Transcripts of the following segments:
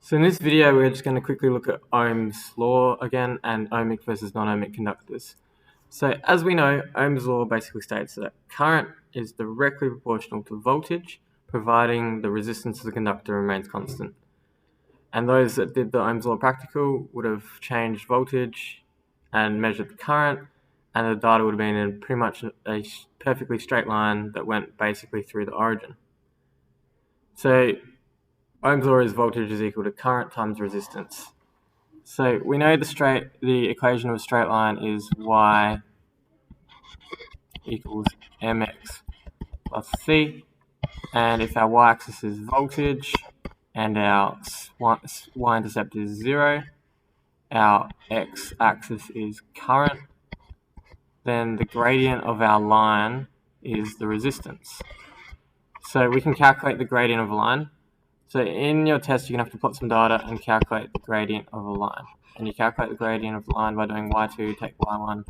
So in this video, we're just going to quickly look at Ohm's law again and ohmic versus non-ohmic conductors. So as we know, Ohm's law basically states that current is directly proportional to voltage, providing the resistance of the conductor remains constant. And those that did the Ohm's law practical would have changed voltage and measured the current, and the data would have been in pretty much a perfectly straight line that went basically through the origin. So Ohm's law is voltage is equal to current times resistance. So we know the equation of a straight line is y equals mx plus c, and if our y-axis is voltage and our y-intercept is 0, our x-axis is current, then the gradient of our line is the resistance. So we can calculate the gradient of a line. So in your test, you're going to have to plot some data and calculate the gradient of a line. And you calculate the gradient of the line by doing y2 take y1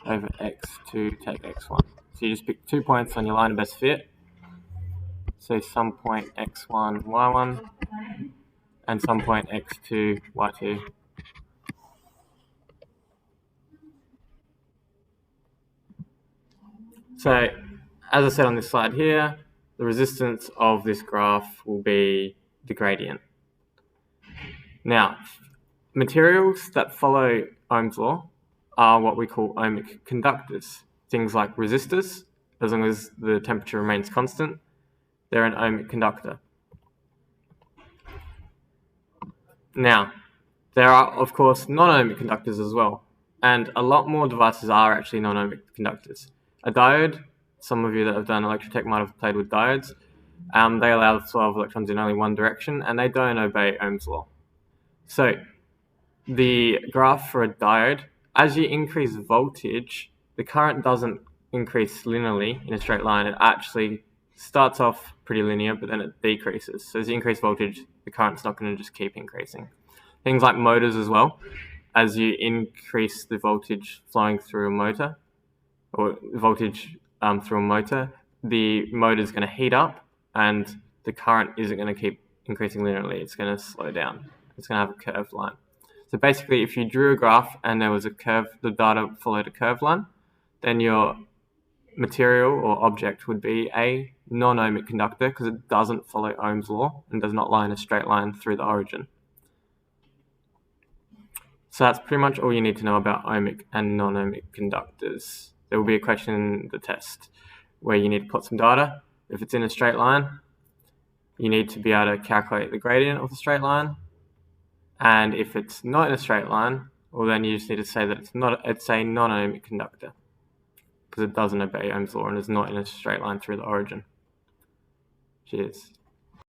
over x2 take x1. So you just pick 2 points on your line of best fit. So some point x1, y1, and some point x2, y2. So as I said on this slide here, the resistance of this graph will be the gradient. Now, materials that follow Ohm's law are what we call ohmic conductors. Things like resistors, as long as the temperature remains constant, they're an ohmic conductor. Now, there are, of course, non-ohmic conductors as well, and a lot more devices are actually non-ohmic conductors. A diode, some of you that have done electrotech might have played with diodes, they allow the flow of electrons in only one direction, and they don't obey Ohm's law. So, the graph for a diode, as you increase voltage, the current doesn't increase linearly in a straight line. It actually starts off pretty linear, but then it decreases. So as you increase voltage, the current's not going to just keep increasing. Things like motors as well. As you increase the voltage flowing through a motor, or voltage through a motor, the motor is going to heat up, and the current isn't going to keep increasing linearly. It's going to slow down. It's going to have a curved line. So basically, if you drew a graph and there was a curve, the data followed a curved line, then your material or object would be a non-ohmic conductor because it doesn't follow Ohm's law and does not lie in a straight line through the origin. So that's pretty much all you need to know about ohmic and non-ohmic conductors. There will be a question in the test where you need to plot some data. If it's in a straight line, you need to be able to calculate the gradient of the straight line. And if it's not in a straight line, well, then you just need to say that it's a non-ohmic conductor because it doesn't obey Ohm's law and is not in a straight line through the origin. Cheers.